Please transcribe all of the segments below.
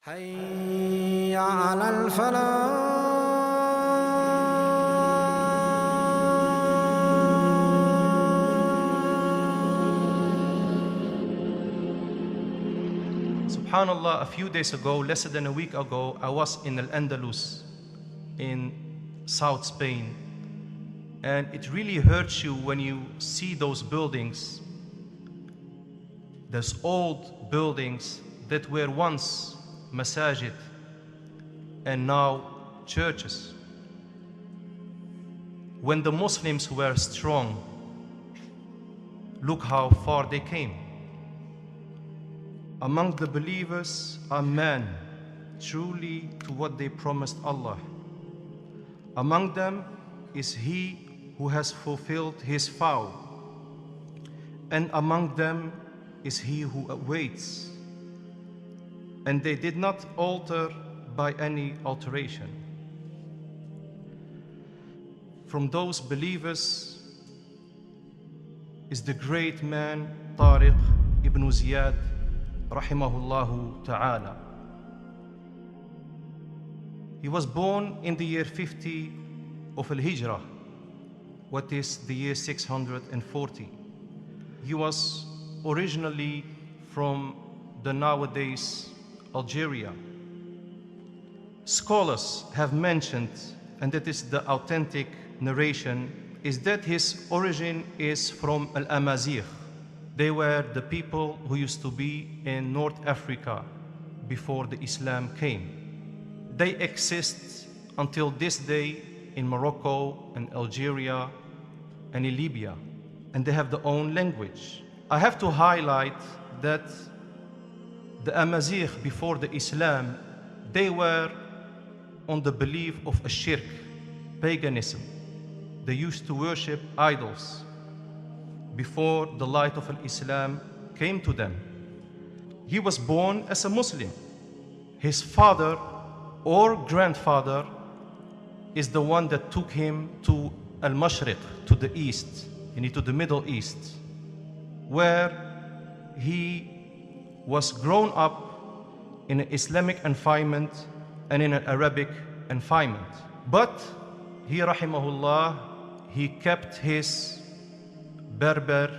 حي على الفلاح. Subhanallah, a few days ago, less than a week ago, I was in Al-Andalus in South Spain. And it really hurts you when you see those buildings, those old buildings that were once masajid and now churches. When the Muslims were strong, look how far they came. Among the believers are men truly to what they promised Allah. Among them is he who has fulfilled his vow, and among them is he who awaits, and they did not alter by any alteration. From those believers is the great man Tariq Ibn Ziyad rahimahullahu ta'ala. He was born in the year 50 of Al-Hijrah, what is the year 640. He was originally from the nowadays Algeria. Scholars have mentioned, and that is the authentic narration, is that his origin is from Al-Amazigh. They were the people who used to be in North Africa before the Islam came. They exist until this day in Morocco and Algeria and in Libya, and they have their own language. I have to highlight that the Amazigh before the Islam, they were on the belief of a shirk, paganism. They used to worship idols before the light of Islam came to them. He was born as a Muslim. His father or grandfather is the one that took him to Al-Mashriq, to the east, to the Middle East, where he was grown up in an Islamic environment and in an Arabic environment. But he, rahimahullah, he kept his Berber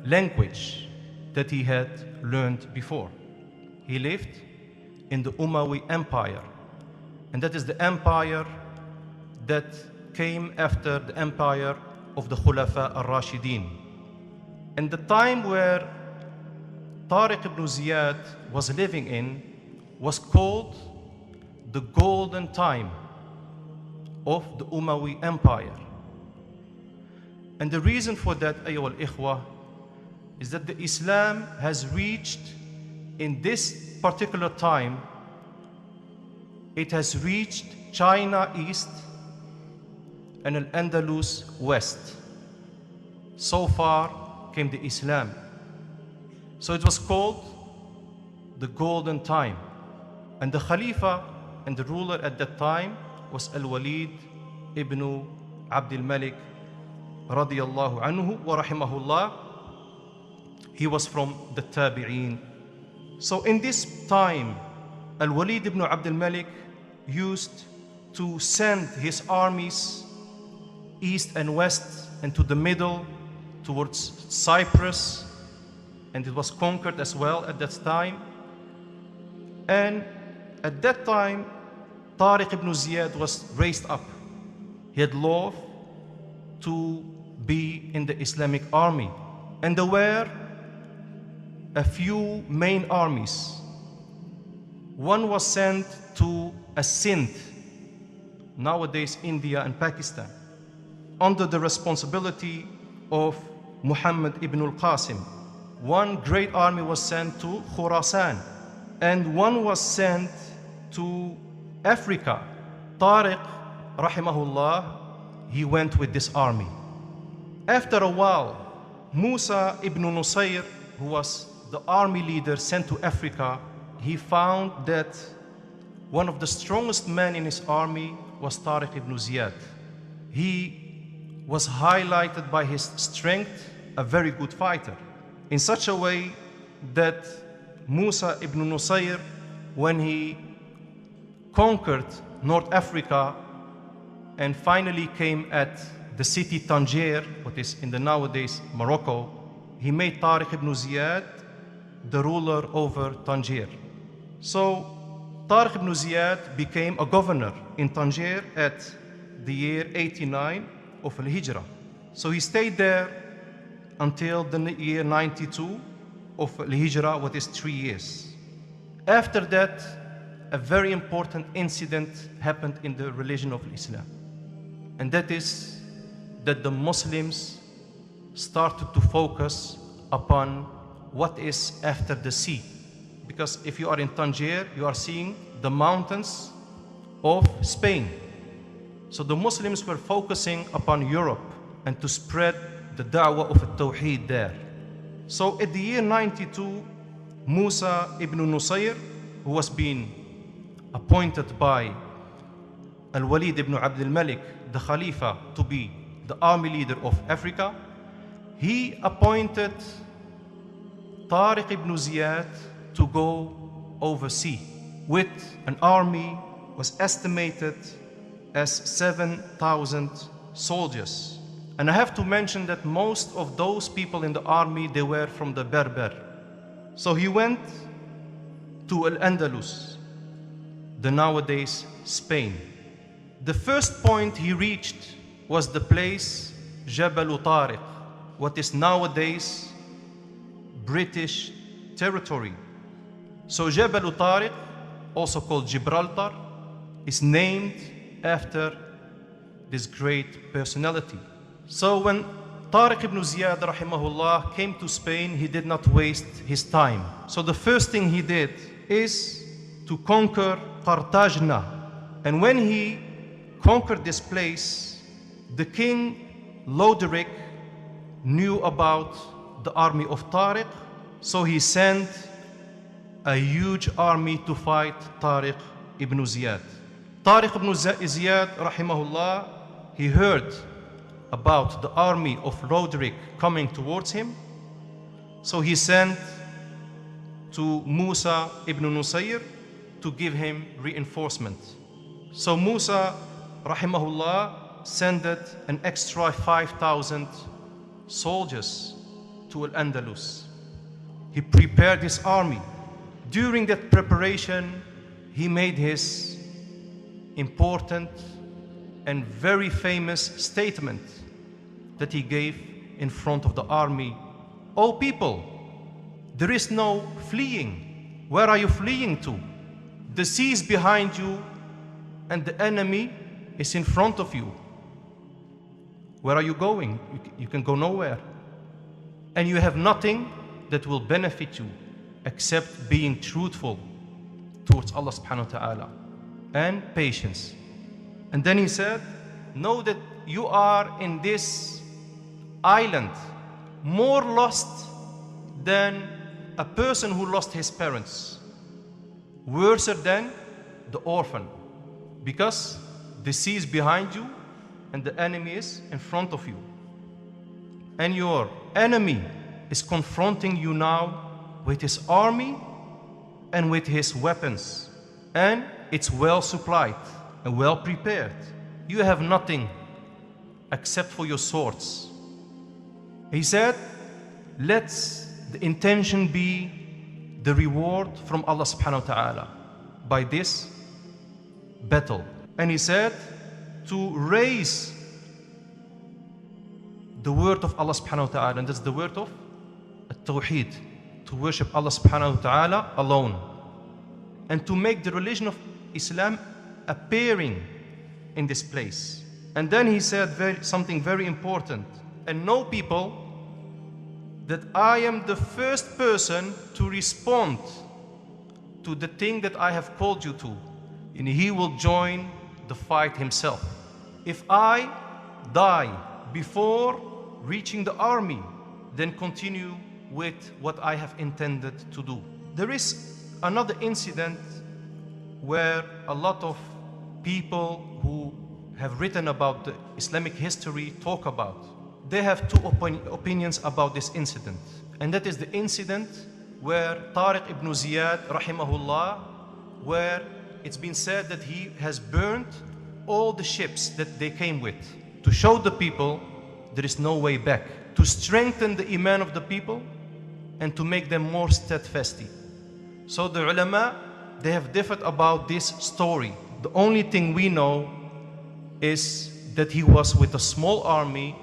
language that he had learned before. He lived in the Umayyad Empire, and that is the empire that came after the empire of the Khulafa al-Rashidin. And the time where Tariq ibn Ziyad was living in was called the golden time of the Umayyad Empire. And the reason for that, ayyuhal ikhwah, is that the Islam has reached in this particular time, it has reached China East and Al-Andalus West. So far came the Islam. So it was called the golden time. And the Khalifa and the ruler at that time was Al-Walid ibn Abdul Malik radiyallahu anhu wa rahimahullah. He was from the Tabi'een. So in this time, Al-Walid ibn Abdul Malik used to send his armies east and west and to the middle towards Cyprus, and it was conquered as well at that time. And at that time, Tariq ibn Ziyad was raised up. He had love to be in the Islamic army. And there were a few main armies. One was sent to Sindh, nowadays India and Pakistan, under the responsibility of Muhammad ibn al-Qasim. One great army was sent to Khurasan, and one was sent to Africa. Tariq, rahimahullah, he went with this army. After a while, Musa ibn Nusayr, who was the army leader sent to Africa, he found that one of the strongest men in his army was Tariq ibn Ziyad. He was highlighted by his strength, a very good fighter, in such a way that Musa ibn Nusayr, when he conquered North Africa and finally came at the city Tangier, what is in the nowadays Morocco, he made Tariq ibn Ziyad the ruler over Tangier. So Tariq ibn Ziyad became a governor in Tangier at the year 89 of Al-Hijrah. So he stayed there until the year 92 of Al-Hijrah, what is 3 years. After that, a very important incident happened in the religion of Islam. And that is that the Muslims started to focus upon what is after the sea. Because if you are in Tangier, you are seeing the mountains of Spain. So the Muslims were focusing upon Europe and to spread the da'wah of Tawheed there. So at the year 92, Musa ibn Nusayr, who was being appointed by Al-Walid ibn Abd al-Malik, the Khalifa, to be the army leader of Africa, he appointed Tariq ibn Ziyad to go overseas with an army was estimated as 7,000 soldiers. And I have to mention that most of those people in the army, they were from the Berber. So he went to Al-Andalus, the nowadays Spain. The first point he reached was the place Jabal Tariq, what is nowadays British territory. So Jabal Tariq, also called Gibraltar, is named after this great personality. So when Tariq ibn Ziyad rahimahullah came to Spain, he did not waste his time. So the first thing he did is to conquer Cartagena. And when he conquered this place, the king Loderick knew about the army of Tariq, so he sent a huge army to fight Tariq ibn Ziyad. Tariq ibn Ziyad rahimahullah, he heard about the army of Loderick coming towards him, so he sent to Musa ibn Nusayr to give him reinforcement. So Musa rahimahullah sent an extra 5,000 soldiers to Al-Andalus. He prepared his army. During that preparation, he made his important and very famous statement that he gave in front of the army. "O people, there is no fleeing. Where are you fleeing to? The sea is behind you and the enemy is in front of you. Where are you going? You can go nowhere. And you have nothing that will benefit you except being truthful towards Allah subhanahu wa ta'ala and patience." And then he said, "Know that you are in this island more lost than a person who lost his parents, worse than the orphan, because the sea is behind you and the enemy is in front of you. And your enemy is confronting you now with his army and with his weapons, and it's well supplied and well prepared. You have nothing except for your swords." He said, "Let the intention be the reward from Allah subhanahu wa ta'ala by this battle." And he said to raise the word of Allah subhanahu wa ta'ala, and that's the word of Tawheed, to worship Allah subhanahu wa ta'ala alone, and to make the religion of Islam appearing in this place. And then he said something very important, "And know people that I am the first person to respond to the thing that I have called you to, and he will join the fight himself. If I die before reaching the army, then continue with what I have intended to do." There is another incident where a lot of people who have written about the Islamic history talk about. They have two opinions about this incident. And that is the incident where Tariq ibn Ziyad rahimahullah were it's been said that he has burned all the ships that they came with to show the people there is no way back, to strengthen the iman of the people and to make them more steadfast. So the ulama, they have differed about this story. The only thing we know is that he was with a small army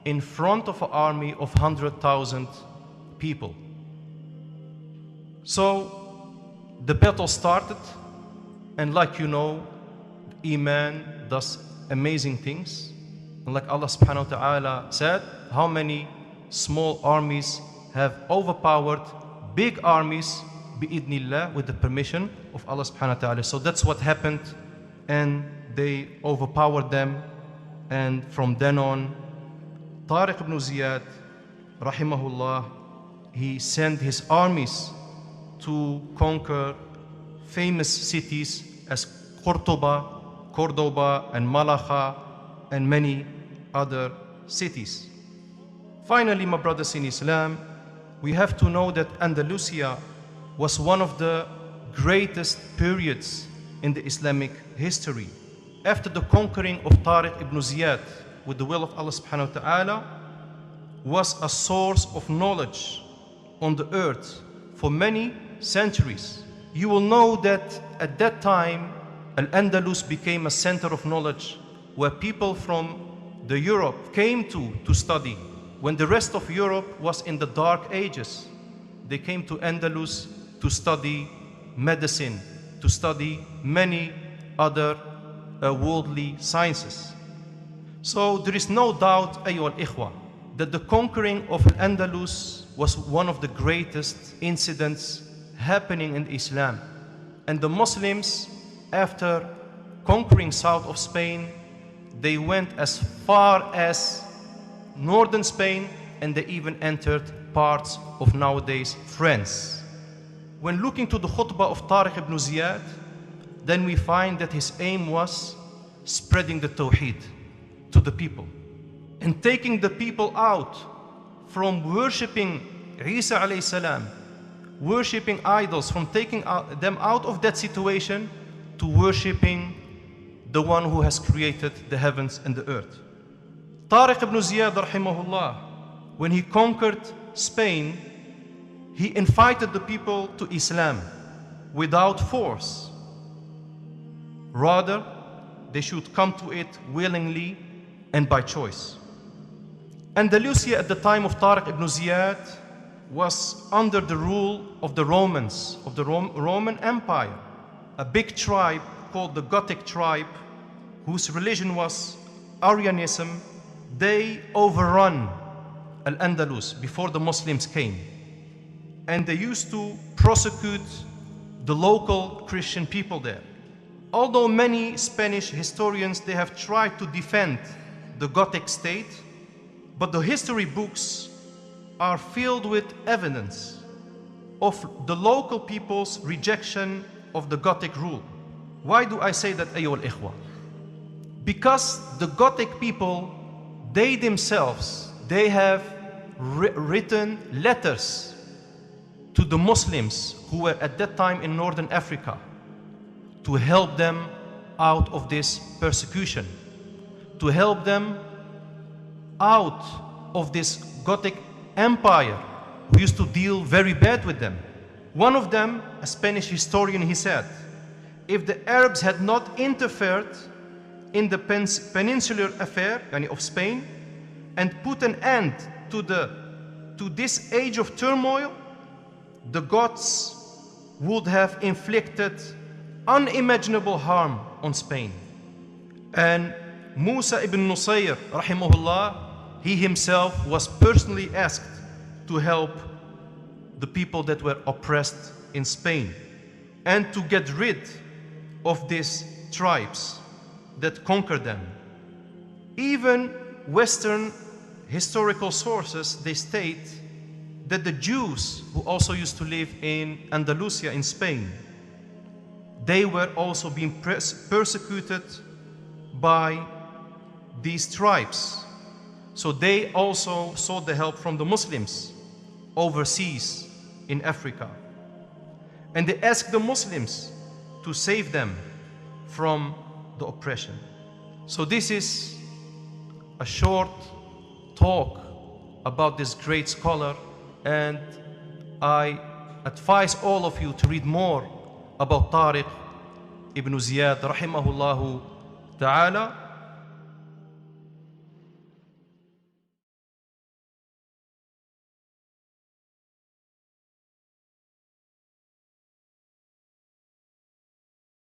in front of an army of 100,000 people. So the battle started, and like you know, Iman does amazing things. And like Allah subhanahu wa ta'ala said, how many small armies have overpowered big armies bi'idnillah, with the permission of Allah subhanahu wa ta'ala. So that's what happened, and they overpowered them. And from then on, Tariq ibn Ziyad rahimahullah, he sent his armies to conquer famous cities as Cordoba and Malaga and many other cities. Finally, my brothers in Islam, we have to know that Andalusia was one of the greatest periods in the Islamic history. After the conquering of Tariq ibn Ziyad with the will of Allah subhanahu wa ta'ala, was a source of knowledge on the earth for many centuries. You will know that at that time, Al-Andalus became a center of knowledge where people from the Europe came to study. When the rest of Europe was in the dark ages, they came to Andalus to study medicine, to study many other worldly sciences. So there is no doubt, ayyuhal ikhwa, that the conquering of Al-Andalus was one of the greatest incidents happening in Islam. And the Muslims, after conquering south of Spain, they went as far as northern Spain, and they even entered parts of nowadays France. When looking to the khutbah of Tariq ibn Ziyad, then we find that his aim was spreading the Tawheed to the people and taking the people out from worshipping Isa alayhi salam, worshipping idols, from taking them out of that situation to worshipping the one who has created the heavens and the earth. Tariq ibn Ziyad rahimahullah, when he conquered Spain, he invited the people to Islam without force. Rather, they should come to it willingly and by choice. Andalusia at the time of Tariq ibn Ziyad was under the rule of the Romans, of the Roman Empire, a big tribe called the Gothic tribe, whose religion was Arianism. They overrun Al-Andalus before the Muslims came, and they used to prosecute the local Christian people there. Although many Spanish historians, they have tried to defend the Gothic state, but the history books are filled with evidence of the local people's rejection of the Gothic rule. Why do I say that, ayyuhal ikhwa? Because the Gothic people, they themselves, they have written letters to the Muslims who were at that time in Northern Africa to help them out of this persecution, to help them out of this Gothic empire who used to deal very bad with them. One of them, a Spanish historian, he said, if the Arabs had not interfered in the peninsular affair of Spain and put an end to this age of turmoil, the gods would have inflicted unimaginable harm on Spain. And Musa ibn Nusayr rahimahullah, he himself was personally asked to help the people that were oppressed in Spain and to get rid of these tribes that conquered them. Even Western historical sources, they state that the Jews who also used to live in Andalusia in Spain, they were also being persecuted by these tribes. So they also sought the help from the Muslims overseas in Africa. And they asked the Muslims to save them from the oppression. So this is a short talk about this great scholar, and I advise all of you to read more about Tariq Ibn Ziyad rahimahullah ta'ala.